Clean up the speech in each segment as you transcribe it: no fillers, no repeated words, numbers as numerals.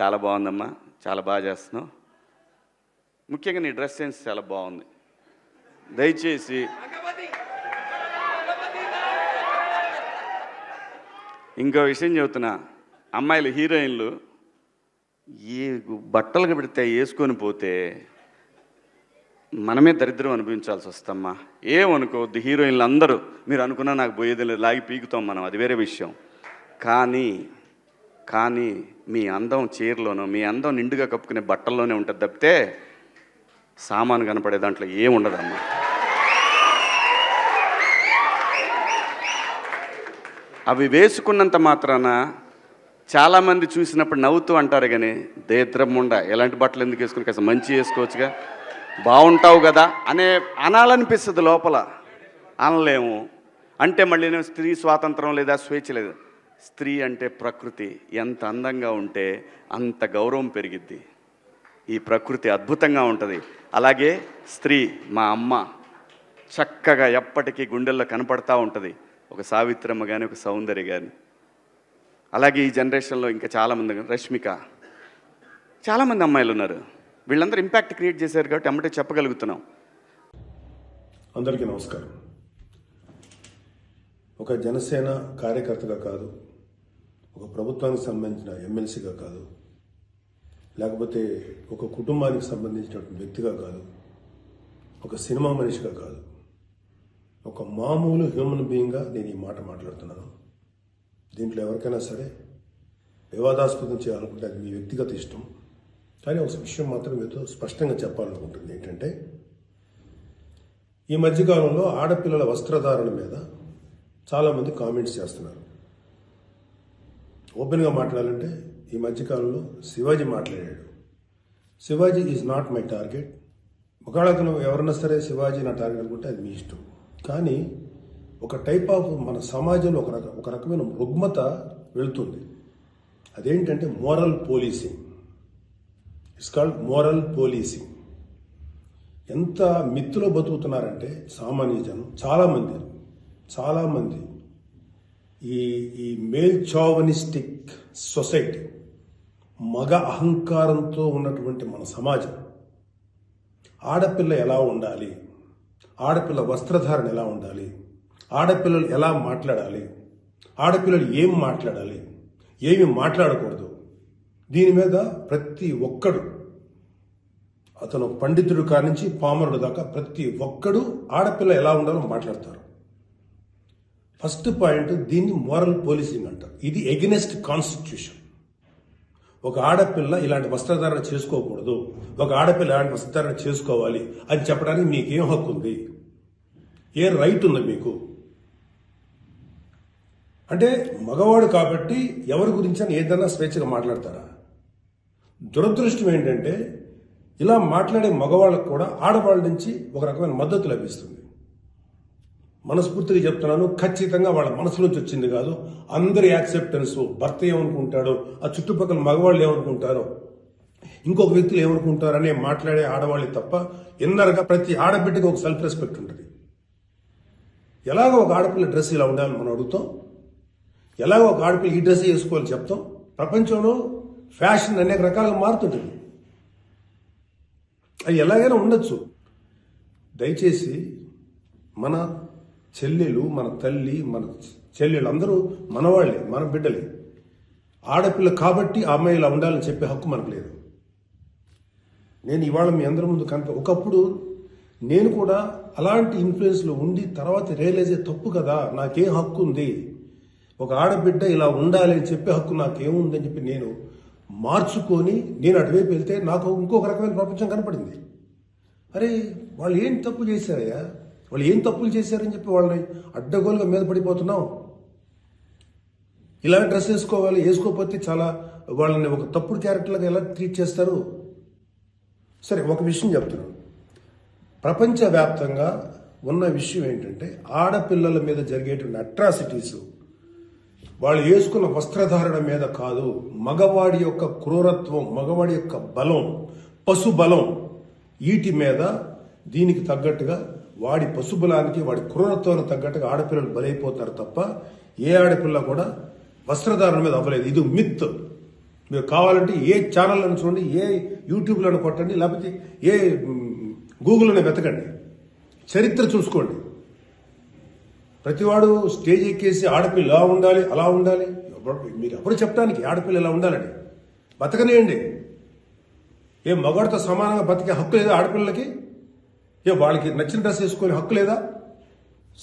చాలా బాగుందమ్మా, చాలా బాగా చేస్తున్నావు. ముఖ్యంగా నీ డ్రెస్ సెన్స్ చాలా బాగుంది. దయచేసి ఇంకో విషయం చెబుతున్నా, అమ్మాయిలు హీరోయిన్లు ఈ బట్టలు పెడితే వేసుకొని పోతే మనమే దరిద్రం అనిపించాల్సి వస్తమ్మా. ఏమనుకోవద్దు, హీరోయిన్లు అందరూ మీరు అనుకున్నా నాకు పోయేది లేదు, లాగి పీకుతాం మనం, అది వేరే విషయం. కానీ మీ అందం చీరలోనూ, మీ అందం నిండుగా కప్పుకునే బట్టల్లోనే ఉంటుంది తప్పితే సామాను కనపడే దాంట్లో ఏముండదమ్మా. అవి వేసుకున్నంత మాత్రాన చాలామంది చూసినప్పుడు నవ్వుతూ అంటారు, కానీ దేద్రముండ ఎలాంటి బట్టలు ఎందుకు వేసుకుని కాస్త మంచి వేసుకోవచ్చుగా, బాగుంటావు కదా అనాలనిపిస్తుంది. లోపల అనలేము. అంటే మళ్ళీ నేను స్త్రీ స్వాతంత్రం లేదా స్వేచ్ఛ లేదు. స్త్రీ అంటే ప్రకృతి, ఎంత అందంగా ఉంటే అంత గౌరవం పెరిగిద్ది. ఈ ప్రకృతి అద్భుతంగా ఉంటుంది. అలాగే స్త్రీ మా అమ్మ చక్కగా ఎప్పటికీ గుండెల్లో కనపడతా ఉంటుంది, ఒక సావిత్రమ్మ కానీ ఒక సౌందర్య కానీ. అలాగే ఈ జనరేషన్లో ఇంకా చాలామంది, రష్మిక, చాలామంది అమ్మాయిలు ఉన్నారు. వీళ్ళందరూ ఇంపాక్ట్ క్రియేట్ చేశారు కాబట్టి అమ్మటే చెప్పగలుగుతున్నాం. అందరికీ నమస్కారం. ఒక జనసేన కార్యకర్తగా కాదు, ఒక ప్రభుత్వానికి సంబంధించిన ఎమ్మెల్సీగా కాదు, లేకపోతే ఒక కుటుంబానికి సంబంధించినటువంటి వ్యక్తిగా కాదు, ఒక సినిమా మనిషిగా కాదు, ఒక మామూలు హ్యూమన్ బీయింగ్గా నేను ఈ మాట మాట్లాడుతున్నాను. దీంట్లో ఎవరికైనా సరే వివాదాస్పదం చేయాలనుకుంటే అది మీ వ్యక్తిగత ఇష్టం. కానీ ఒక విషయం మాత్రం మీతో స్పష్టంగా చెప్పాలనుకుంటుంది ఏంటంటే, ఈ మధ్యకాలంలో ఆడపిల్లల వస్త్రధారణ మీద చాలామంది కామెంట్స్ చేస్తున్నారు. ఓపెన్గా మాట్లాడాలంటే ఈ మధ్యకాలంలో శివాజీ మాట్లాడాడు. Shivaji is not my target. ఒకవేళ అతను ఎవరన్నా సరే శివాజీ నా టార్గెట్ అనుకుంటే అది మీ ఇష్టం. కానీ ఒక టైప్ ఆఫ్ మన సమాజంలో ఒక రకమైన రుగ్మత వెళుతుంది. అదేంటంటే moral policing. It's called moral policing. ఎంత మిత్తులో బతుకుతున్నారంటే సామాన్య జనం చాలామంది ఈ మేల్ చావనిస్టిక్ సొసైటీ, మగ అహంకారంతో ఉన్నటువంటి మన సమాజం, ఆడపిల్ల ఎలా ఉండాలి, ఆడపిల్ల వస్త్రధారణ ఎలా ఉండాలి, ఆడపిల్లలు ఎలా మాట్లాడాలి, ఆడపిల్లలు ఏం మాట్లాడాలి, ఏమి మాట్లాడకూడదు, దీని మీద ప్రతి ఒక్కడు, అతను పండితుడు కానించి పామరుడు దాకా ప్రతి ఒక్కడు ఆడపిల్ల ఎలా ఉండాలో మాట్లాడతారు. ఫస్ట్ పాయింట్, దీన్ని మోరల్ పోలీసింగ్ అంటారు. ఇది ఎగెనెస్ట్ కాన్స్టిట్యూషన్. ఒక ఆడపిల్ల ఇలాంటి వస్త్రధారణ చేసుకోకూడదు, ఒక ఆడపిల్ల ఇలాంటి వస్త్రధారణ చేసుకోవాలి అని చెప్పడానికి మీకేం హక్కు ఉంది? ఏ రైట్ ఉంది మీకు? అంటే మగవాడు కాబట్టి ఎవరి గురించి అని ఏదైనా స్వేచ్ఛగా మాట్లాడతారా? దురదృష్టం ఏంటంటే ఇలా మాట్లాడే మగవాళ్ళకు కూడా ఆడవాళ్ళ నుంచి ఒక రకమైన మద్దతు లభిస్తుంది. మనస్ఫూర్తిగా చెప్తున్నాను, ఖచ్చితంగా వాళ్ళ మనసు నుంచి వచ్చింది కాదు. అందరి యాక్సెప్టెన్స్, భర్త ఏమనుకుంటాడో, ఆ చుట్టుపక్కల మగవాళ్ళు ఏమనుకుంటారో, ఇంకొక వ్యక్తులు ఏమనుకుంటారో అనే మాట్లాడే ఆడవాళ్ళే తప్ప ఇన్నర్గా ప్రతి ఆడబిడ్డకి ఒక సెల్ఫ్ రెస్పెక్ట్ ఉంటుంది. ఎలాగో ఒక ఆడపిల్ల డ్రెస్ ఇలా ఉండాలని మనం అడుగుతాం, ఎలాగో ఒక ఆడపిల్ల ఈ డ్రెస్ వేసుకోవాలని చెప్తాం. ప్రపంచంలో ఫ్యాషన్ అనేక రకాలుగా మారుతుంటుంది, అది ఎలాగైనా ఉండొచ్చు. దయచేసి మన చెల్లెలు, మన తల్లి, మన చెల్లెలు అందరూ మనవాళ్లే, మన బిడ్డలే. ఆడపిల్ల కాబట్టి ఆ అమ్మాయి ఇలా ఉండాలని చెప్పే హక్కు మనకు లేదు. నేను ఇవాళ మీ అందరి ముందు ఒకప్పుడు నేను కూడా అలాంటి ఇన్ఫ్లుయెన్స్లో ఉండి తర్వాత రియలైజ్ తప్పు కదా, నాకేం హక్కు ఉంది, ఒక ఆడబిడ్డ ఇలా ఉండాలి అని చెప్పే హక్కు నాకేముందని చెప్పి నేను మార్చుకొని నేను అటువైపు వెళ్తే నాకు ఇంకొక రకమైన ప్రపంచం కనపడింది. అరే వాళ్ళు ఏం తప్పు చేశారయ్యా, వాళ్ళు ఏం తప్పులు చేశారని చెప్పి వాళ్ళని అడ్డగోలుగా మీద పడిపోతున్నాం. ఇలా డ్రెస్ వేసుకోవాలి, వేసుకోకపోతే చాలా వాళ్ళని ఒక తప్పుడు క్యారెక్టర్లుగా ఎలా ట్రీట్ చేస్తారు? సరే, ఒక విషయం చెప్తున్నాను. ప్రపంచవ్యాప్తంగా ఉన్న విషయం ఏంటంటే ఆడపిల్లల మీద జరిగేటువంటి అట్రాసిటీస్ వాళ్ళు వేసుకున్న వస్త్రధారణ మీద కాదు, మగవాడి యొక్క క్రూరత్వం, మగవాడి యొక్క బలం, పశు బలం, వీటి మీద దీనికి తగ్గట్టుగా వాడి పశుబలానికి, వాడి క్రూరత్వానికి తగ్గట్టుగా ఆడపిల్లలు బలైపోతారు తప్ప ఏ ఆడపిల్ల కూడా వస్త్రధారణ మీద అవ్వలేదు. ఇది మిత్. మీరు కావాలంటే ఏ ఛానల్ అని చూడండి, ఏ యూట్యూబ్లో కొట్టండి, లేకపోతే ఏ గూగుల్లోనే వెతకండి, చరిత్ర చూసుకోండి. ప్రతివాడు స్టేజ్ ఎక్కేసి ఆడపిల్ల ఇలా ఉండాలి అలా ఉండాలి, మీరు అప్పుడు చెప్పడానికి ఆడపిల్ల ఇలా ఉండాలని బతకనేయండి. ఏ మగవాడితో సమానంగా బతికే హక్కు లేదా ఆడపిల్లలకి? ఏ వాళ్ళకి నచ్చిన డ్రెస్ వేసుకునే హక్కు లేదా?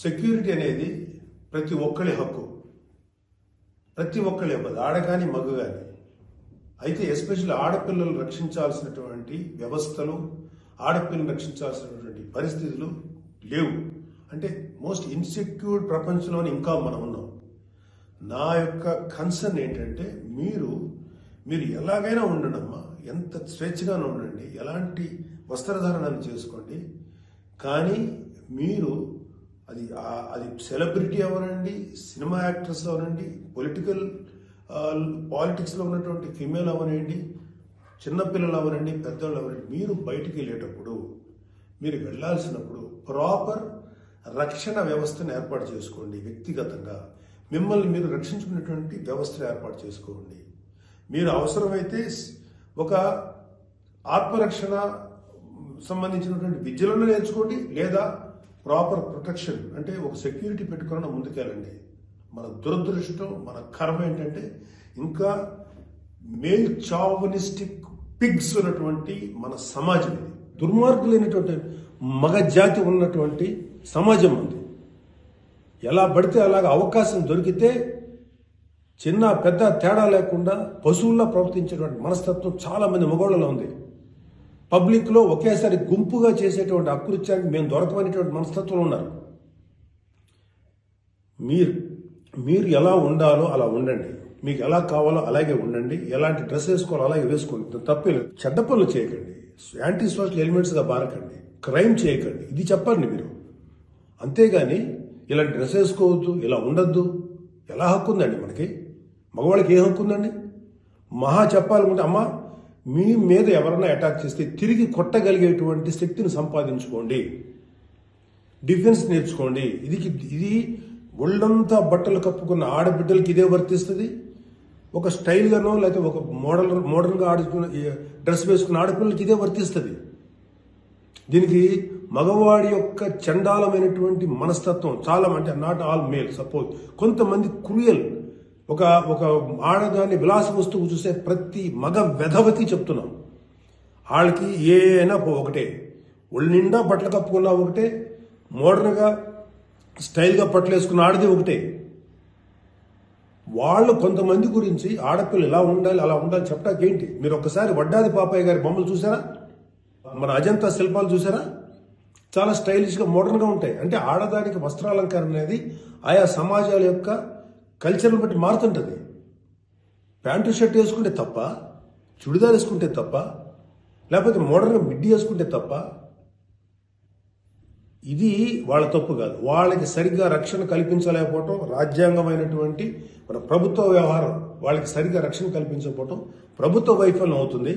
సెక్యూరిటీ అనేది ప్రతి ఒక్కరి హక్కు, ప్రతి ఒక్కరి ఇవ్వదు, ఆడ కానీ మగ కానీ. అయితే ఎస్పెషల్లీ ఆడపిల్లలు రక్షించాల్సినటువంటి వ్యవస్థలు, ఆడపిల్లలు రక్షించాల్సినటువంటి పరిస్థితులు లేవు. అంటే మోస్ట్ ఇన్సెక్యూర్డ్ ప్రపంచంలోనే ఇంకా మనం ఉన్నాం. నా యొక్క కన్సర్న్ ఏంటంటే మీరు ఎలాగైనా ఉండండి అమ్మా, ఎంత స్వేచ్ఛగానే ఉండండి, ఎలాంటి వస్త్రధారణను చేసుకోండి. కానీ మీరు అది సెలబ్రిటీ అవనండి, సినిమా యాక్టర్స్ అవనండి, పాలిటిక్స్లో ఉన్నటువంటి ఫిమేల్ అవనండి, చిన్నపిల్లలు అవనండి, పెద్దవాళ్ళు అవనండి, మీరు బయటికి వెళ్ళేటప్పుడు, మీరు వెళ్ళాల్సినప్పుడు ప్రాపర్ రక్షణ వ్యవస్థను ఏర్పాటు చేసుకోండి. వ్యక్తిగతంగా మిమ్మల్ని మీరు రక్షించుకునేటువంటి వ్యవస్థను ఏర్పాటు చేసుకోండి. మీరు అవసరమైతే ఒక ఆత్మరక్షణ సంబంధించినటువంటి విద్యలను నేర్చుకోండి, లేదా ప్రాపర్ ప్రొటెక్షన్ అంటే ఒక సెక్యూరిటీ పెట్టుకుని ముందుకెళ్ళండి. మన దురదృష్టం, మన కర్మ ఏంటంటే ఇంకా మేల్ చావనిస్టిక్ పిగ్స్ ఉన్నటువంటి మన సమాజం ఇది. దుర్మార్గులైనటువంటి మగ జాతి ఉన్నటువంటి సమాజం ఉంది. ఎలా పడితే అలాగ అవకాశం దొరికితే చిన్న పెద్ద తేడా లేకుండా పశువుల్లా ప్రవర్తించేటువంటి మనస్తత్వం చాలా మంది మగవాళ్ళలో ఉంది. పబ్లిక్లో ఒకేసారి గుంపుగా చేసేటువంటి అకృత్యానికి మేము దొరకమనేటువంటి మనస్తత్వంలో ఉన్నారు. మీరు ఎలా ఉండాలో అలా ఉండండి, మీకు ఎలా కావాలో అలాగే ఉండండి, ఎలాంటి డ్రెస్ వేసుకోవాలో అలాగే వేసుకోండి. తప్పలేదు. చెడ్డ పనులు చేయకండి, యాంటీ సోషల్ ఎలిమెంట్స్గా బారకండి, క్రైమ్ చేయకండి, ఇది చెప్పండి మీరు. అంతేగాని ఇలాంటి డ్రెస్ వేసుకోవద్దు, ఇలా ఉండొద్దు, ఎలా హక్కు ఉందండి మనకి? మగవాళ్ళకి ఏ హక్కు ఉందండి? మహా చెప్పాలనుకుంటే అమ్మ మీ మీద ఎవరైనా అటాక్ చేస్తే తిరిగి కొట్టగలిగేటువంటి శక్తిని సంపాదించుకోండి, డిఫెన్స్ నేర్చుకోండి. ఇది ఒళ్ళంతా బట్టలు కప్పుకున్న ఆడబిడ్డలకి ఇదే వర్తిస్తుంది. ఒక స్టైల్గానో లేకపోతే ఒక మోడర్న్గా ఆడుకున్న డ్రెస్ వేసుకున్న ఆడపిల్లలకి ఇదే వర్తిస్తుంది. దీనికి మగవాడి యొక్క చండాలమైనటువంటి మనస్తత్వం చాలా, అంటే నాట్ ఆల్ మేల్, సపోజ్ కొంతమంది క్రూయల్, ఒక ఆడదాన్ని విలాస వస్తువు చూసే ప్రతి మగ వెధవతి చెప్తున్నాం, వాళ్ళకి ఏ అయినా ఒకటే, ఒళ్ళు నిండా బట్టలు కప్పుకున్నా ఒకటే, మోడర్న్గా స్టైల్గా బట్టలు వేసుకున్న ఆడది ఒకటే. వాళ్ళు కొంతమంది గురించి ఆడపిల్ల ఇలా ఉండాలి అలా ఉండాలి చెప్పడానికి ఏంటి? మీరు ఒక్కసారి వడ్డాది పాపయ్య గారి బొమ్మలు చూసారా? మన అజంతా శిల్పాలు చూసారా? చాలా స్టైలిష్గా మోడర్న్గా ఉంటాయి. అంటే ఆడదానికి వస్త్రాలంకరణ అనేది ఆయా సమాజాల యొక్క కల్చర్ని బట్టి మారుతుంటుంది. ప్యాంటు షర్ట్ వేసుకుంటే తప్ప, చుడిదార్ వేసుకుంటే తప్ప, లేకపోతే మోడర్న్గా మిడ్డీ వేసుకుంటే తప్ప, ఇది వాళ్ళ తప్పు కాదు. వాళ్ళకి సరిగ్గా రక్షణ కల్పించలేకపోవటం, రాజ్యాంగమైనటువంటి మన ప్రభుత్వ వ్యవహారం వాళ్ళకి సరిగ్గా రక్షణ కల్పించకపోవటం ప్రభుత్వ వైఫల్యం అవుతుంది.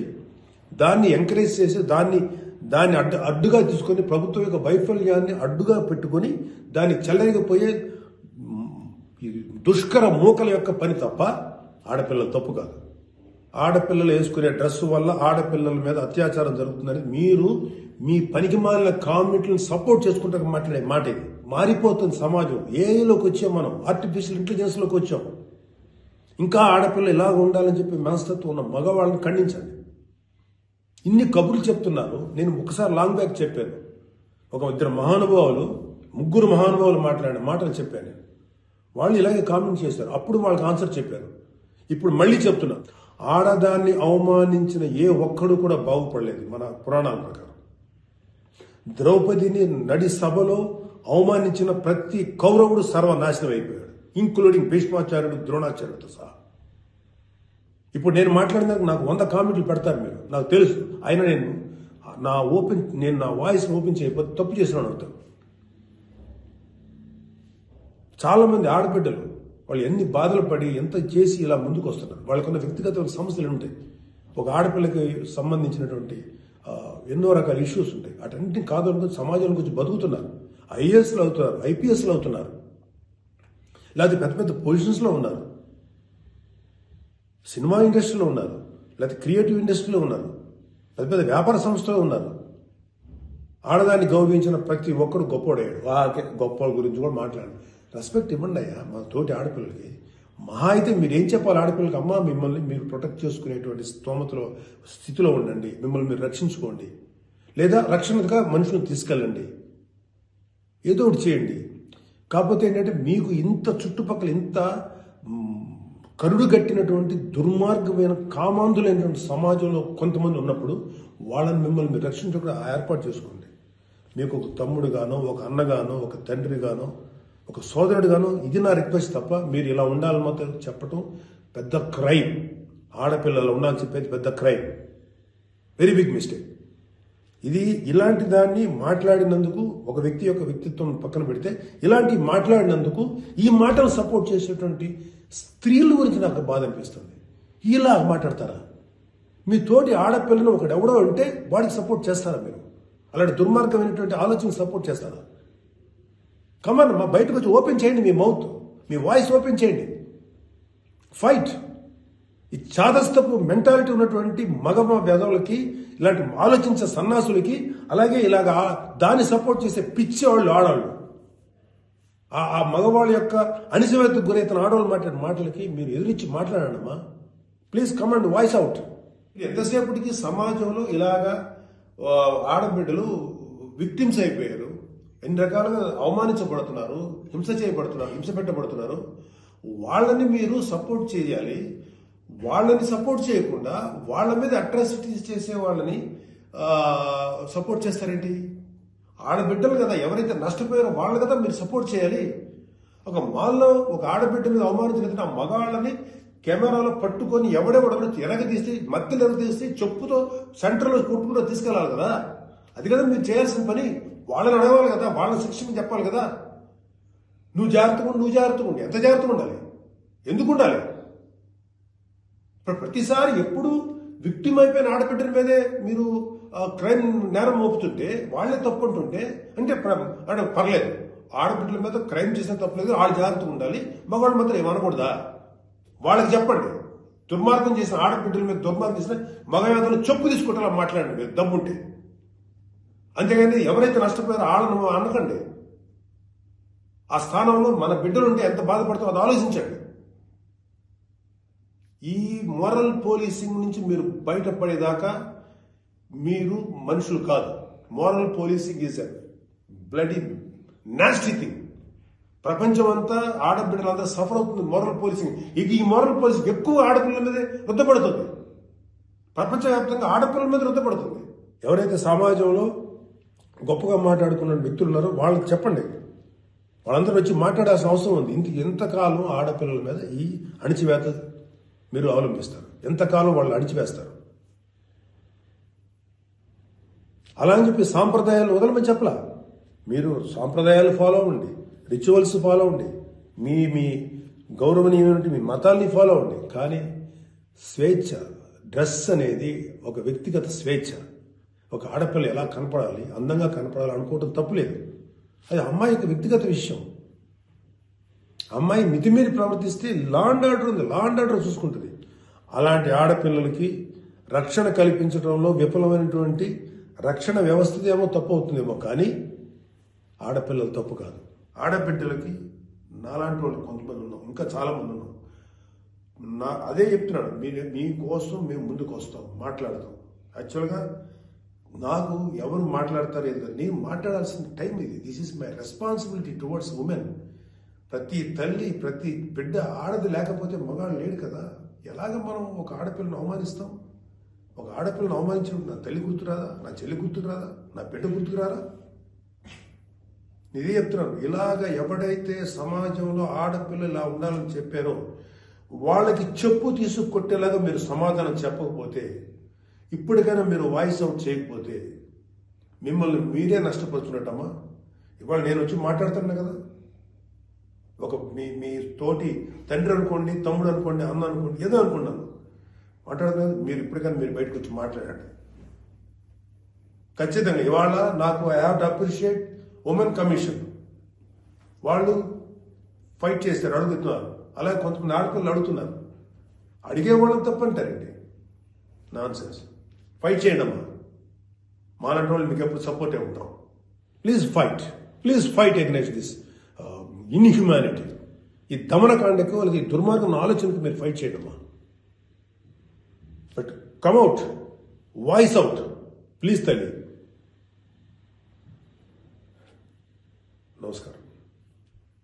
దాన్ని ఎంకరేజ్ చేసి దాన్ని అడ్డుగా తీసుకొని ప్రభుత్వం యొక్క వైఫల్యాన్ని అడ్డుగా పెట్టుకొని దాన్ని చెల్లరిగిపోయే దుష్కర మూకల యొక్క పని తప్ప ఆడపిల్లల తప్పు కాదు. ఆడపిల్లలు వేసుకునే డ్రెస్సు వల్ల ఆడపిల్లల మీద అత్యాచారం జరుగుతుందని మీరు మీ పనికి మాలిన కామెంట్లను సపోర్ట్ చేసుకుంటూ మాట్లాడే మాట ఇది. మారిపోతుంది సమాజం. ఏఐలోకి వచ్చాం మనం, ఆర్టిఫిషియల్ ఇంటెలిజెన్స్లోకి వచ్చాం. ఇంకా ఆడపిల్ల ఇలాగ ఉండాలని చెప్పి మనస్తత్వం ఉన్న మగవాళ్ళని ఖండించండి. ఇన్ని కబుర్లు చెప్తున్నారు. నేను ఒకసారి లాంగ్ బ్యాక్ చెప్పాను, ముగ్గురు మహానుభావులు మాట్లాడిన మాటలు చెప్పాను. వాళ్ళు ఇలాగే కామెంట్ చేశారు. అప్పుడు వాళ్ళకి ఆన్సర్ చెప్పారు. ఇప్పుడు మళ్ళీ చెప్తున్నా, ఆడదాన్ని అవమానించిన ఏ ఒక్కడు కూడా బాగుపడలేదు. మన పురాణాల ప్రకారం ద్రౌపదిని నడి సభలో అవమానించిన ప్రతి కౌరవుడు సర్వనాశనం అయిపోయాడు, ఇంక్లూడింగ్ భీష్మాచార్యుడు, ద్రోణాచార్యుడితో సహా. ఇప్పుడు నేను మాట్లాడినాక నాకు 100 కామెంట్లు పెడతారు మీరు, నాకు తెలుసు. అయినా నేను నా వాయిస్ ఓపెన్ చేయకపోతే తప్పు చేసినాను అవుతాను. చాలా మంది ఆడబిడ్డలు వాళ్ళు ఎన్ని బాధలు పడి ఎంత చేసి ఇలా ముందుకు వస్తున్నారు. వాళ్ళకున్న వ్యక్తిగత సమస్యలు ఉంటాయి. ఒక ఆడపిల్లకి సంబంధించినటువంటి ఎన్నో రకాల ఇష్యూస్ ఉంటాయి. అటన్నింటినీ కాదనుకుని సమాజం గురించి బతుకుతున్నారు. ఐఏఎస్లు అవుతున్నారు, ఐపీఎస్లు అవుతున్నారు, లేకపోతే పెద్ద పెద్ద పొజిషన్స్లో ఉన్నారు, సినిమా ఇండస్ట్రీలో ఉన్నారు. లేకపోతే క్రియేటివ్ ఇండస్ట్రీలో ఉన్నారు, పెద్ద పెద్ద వ్యాపార సంస్థలో ఉన్నారు. ఆడదాన్ని గౌరవించిన ప్రతి ఒక్కరు గొప్పోడయ్యాడు. వాళ్ళకి గొప్ప గురించి కూడా మాట్లాడు. రెస్పెక్ట్ ఇవ్వండి అయ్యా మా తోటి ఆడపిల్లలకి. మహా అయితే మీరేం చెప్పాలి ఆడపిల్లలకి? అమ్మ మిమ్మల్ని మీరు ప్రొటెక్ట్ చేసుకునేటువంటి స్థితిలో ఉండండి, మిమ్మల్ని మీరు రక్షించుకోండి, లేదా రక్షణగా మనుషులను తీసుకెళ్ళండి, ఏదో ఒకటి చేయండి. కాకపోతే ఏంటంటే మీకు ఇంత చుట్టుపక్కల ఇంత కరుడు కట్టినటువంటి దుర్మార్గమైన కామాంధులైనటువంటి సమాజంలో కొంతమంది ఉన్నప్పుడు వాళ్ళని మిమ్మల్ని మీరు రక్షించకుండా ఏర్పాటు చేసుకోండి. మీకు ఒక తమ్ముడుగానో, ఒక అన్నగానో, ఒక తండ్రిగానో, ఒక సోదరుడుగానో ఇది నా రిక్వెస్ట్ తప్ప మీరు ఇలా ఉండాలని మాత్రం చెప్పటం పెద్ద క్రైమ్. ఆడపిల్లలు ఉండాలని చెప్పేది పెద్ద క్రైమ్, వెరీ బిగ్ మిస్టేక్. ఇది ఇలాంటి దాన్ని మాట్లాడినందుకు ఒక వ్యక్తి యొక్క వ్యక్తిత్వం పక్కన పెడితే ఇలాంటి మాట్లాడినందుకు ఈ మాటలు సపోర్ట్ చేసేటువంటి స్త్రీల గురించి నాకు బాధ అనిపిస్తుంది. ఇలా మాట్లాడతారా? మీ తోటి ఆడపిల్లను ఒకడెవడో అంటే వాడికి సపోర్ట్ చేస్తారా మీరు? అలాంటి దుర్మార్గమైనటువంటి ఆలోచన సపోర్ట్ చేస్తారా? కమాన్ మా బయటకు వచ్చి ఓపెన్ చేయండి, మీ మౌత్, మీ వాయిస్ ఓపెన్ చేయండి, ఫైట్. ఈ చాదస్తపు మెంటాలిటీ ఉన్నటువంటి మగ వేదవులకి, ఇలాంటి ఆలోచించే సన్నాసులకి, అలాగే ఇలాగ దాన్ని సపోర్ట్ చేసే పిచ్చి వాళ్ళు ఆడవాళ్ళు, ఆ మగవాళ్ళ యొక్క అణిచివేతకు గురైతున్న ఆడవాళ్ళు మాట్లాడే మాటలకి మీరు ఎదురించి మాట్లాడమ్మా. Please command voice out. ఎంతసేపటికి సమాజంలో ఇలాగా ఆడబిడ్డలు విక్టిమ్స్ అయిపోయారు, ఎన్ని రకాలుగా అవమానించబడుతున్నారు, హింస చేయబడుతున్నారు, హింస పెట్టబడుతున్నారు. వాళ్ళని మీరు సపోర్ట్ చేయాలి. వాళ్ళని సపోర్ట్ చేయకుండా వాళ్ళ మీద అట్రాసిటీస్ చేసే వాళ్ళని సపోర్ట్ చేస్తారేంటి? ఆడబిడ్డలు కదా, ఎవరైతే నష్టపోయారో వాళ్ళు కదా మీరు సపోర్ట్ చేయాలి. ఒక మాల్లో ఒక ఆడబిడ్డ మీద అవమానించిన ఆ మగాళ్ళని కెమెరాలో పట్టుకొని ఎవడెవడో ఎరగదీసి, మధ్యలో ఎరగదీసి చెప్పుతో సెంటర్లో కొట్టుకుంటూ తీసుకెళ్ళాలి కదా. అది కదా మీరు చేయాల్సిన పని. వాళ్ళని అడగాలి కదా, వాళ్ళని శిక్షణ చెప్పాలి కదా. నువ్వు జాగ్రత్తగా ఉండి ఎంత జాగ్రత్తగా ఉండాలి? ఎందుకు ఉండాలి? ప్రతిసారి ఎప్పుడు విక్టిమ్ అయిపోయిన ఆడబిడ్డల మీదే మీరు క్రైమ్ నేరం మోపుతుంటే, వాళ్ళే తప్పు అంటుంటే అంటే పర్లేదు, ఆడబిడ్డల మీద క్రైమ్ చేసిన తప్పలేదు, వాళ్ళు జాగ్రత్తగా ఉండాలి, మగవాళ్ళు మాత్రం ఏమనకూడదా? వాళ్ళకి చెప్పండి. దుర్మార్గం చేసిన ఆడబిడ్డల మీద దుర్మార్గం చేసిన మగవేదలు చెప్పు తీసుకుంటారా మాట్లాడండి మీరు దమ్ముంటే. అంతేగాని ఎవరైతే నష్టపోయారో వాళ్ళను అనకండి. ఆ స్థానంలో మన బిడ్డలుంటే ఎంత బాధపడతామో అది ఆలోచించండి. ఈ మోరల్ పోలీసింగ్ నుంచి మీరు బయటపడేదాకా మీరు మనుషులు కాదు. Moral policing is a bloody nasty thing. ప్రపంచం అంతా ఆడబిడ్డలంతా సఫర్ అవుతుంది మోరల్ పోలీసింగ్. ఈ మోరల్ పోలీసింగ్ ఎక్కువ ఆడపిల్లల మీదే రుద్దపడుతుంది. ప్రపంచవ్యాప్తంగా ఆడపిల్లల మీద రుద్దపడుతుంది. ఎవరైతే సమాజంలో గొప్పగా మాట్లాడుకున్న వ్యక్తులు ఉన్నారో వాళ్ళకి చెప్పండి. వాళ్ళందరూ వచ్చి మాట్లాడాల్సిన అవసరం ఉంది. ఎంతకాలం ఆడపిల్లల మీద ఈ అణిచివేత మీరు అవలంబిస్తారు? ఎంతకాలం వాళ్ళు అణిచివేస్తారు? అలా అని చెప్పి సాంప్రదాయాలు వదలమని చెప్పలా. మీరు సాంప్రదాయాలు ఫాలో అవ్వండి, రిచువల్స్ ఫాలో అవ్వండి, మీ గౌరవనీయమైన మీ మతాల్ని ఫాలో అవ్వండి. కానీ స్వేచ్ఛ, డ్రెస్ అనేది ఒక వ్యక్తిగత స్వేచ్ఛ. ఒక ఆడపిల్ల ఎలా కనపడాలి, అందంగా కనపడాలి అనుకోవటం తప్పులేదు. అది అమ్మాయి యొక్క వ్యక్తిగత విషయం. అమ్మాయి మితిమీరి ప్రవర్తిస్తే లా అండ్ ఆర్డర్ ఉంది, లా అండ్ ఆర్డర్ చూసుకుంటుంది. అలాంటి ఆడపిల్లలకి రక్షణ కల్పించడంలో విఫలమైనటువంటి రక్షణ వ్యవస్థ ఏమో తప్పు అవుతుందేమో, కానీ ఆడపిల్లలు తప్పు కాదు. ఆడబిడ్డలకి నాలాంటి వాళ్ళు కొంతమంది ఉన్నాం, ఇంకా చాలా మంది ఉన్నాం. అదే చెప్తున్నాను, మీకోసం మేము ముందుకు వస్తాం, మాట్లాడతాం. యాక్చువల్గా నాకు ఎవరు మాట్లాడతారు ఏదో, నేను మాట్లాడాల్సిన టైం ఇది. This is my responsibility towards women. ప్రతి తల్లి, ప్రతి బిడ్డ ఆడది లేకపోతే మగాడు లేడు కదా. ఎలాగ మనం ఒక ఆడపిల్లను అవమానిస్తాం? ఒక ఆడపిల్లను అవమానించినప్పుడు నా తల్లి గుర్తురాదా, నా చెల్లి గుర్తురాదా, నా బిడ్డ గుర్తుకురారా? ఇదే చెప్తున్నాను. ఇలాగ ఎవడైతే సమాజంలో ఆడపిల్ల ఇలా ఉండాలని చెప్పారో వాళ్ళకి చెప్పు తీసుకొట్టేలాగా మీరు సమాధానం చెప్పకపోతే, ఇప్పటికైనా మీరు వాయిస్ అవుట్ చేయకపోతే మిమ్మల్ని మీరే నష్టపరుచున్నట్టమ్మా. ఇవాళ నేను వచ్చి మాట్లాడుతున్నా కదా, ఒక మీ తోటి తండ్రి అనుకోండి, తమ్ముడు అనుకోండి, అన్న అనుకోండి, ఏదో అనుకున్నాను మాట్లాడుతున్నాను. మీరు ఇప్పటికైనా మీరు బయటకు వచ్చి మాట్లాడండి. ఖచ్చితంగా ఇవాళ నాకు I have to appreciate women commission. వాళ్ళు ఫైట్ చేస్తారు, అడుగుతున్నారు. అలాగే కొంతమంది ఆడపిల్లలు అడుగుతున్నారు. అడిగే వాళ్ళని తప్పంటారండి. Non sense. ఫైట్ చేయండి అమ్మా, మాలాంటి వాళ్ళు మీకు ఎప్పుడు సపోర్టే ఉంటాం. Please fight against this inhumanity. ఈ దమనకాండకు వాళ్ళకి ఈ దుర్మార్గం ఆలోచనకు మీరు ఫైట్ చేయండి అమ్మా. But come out, voice out please తల్లి. నమస్కారం.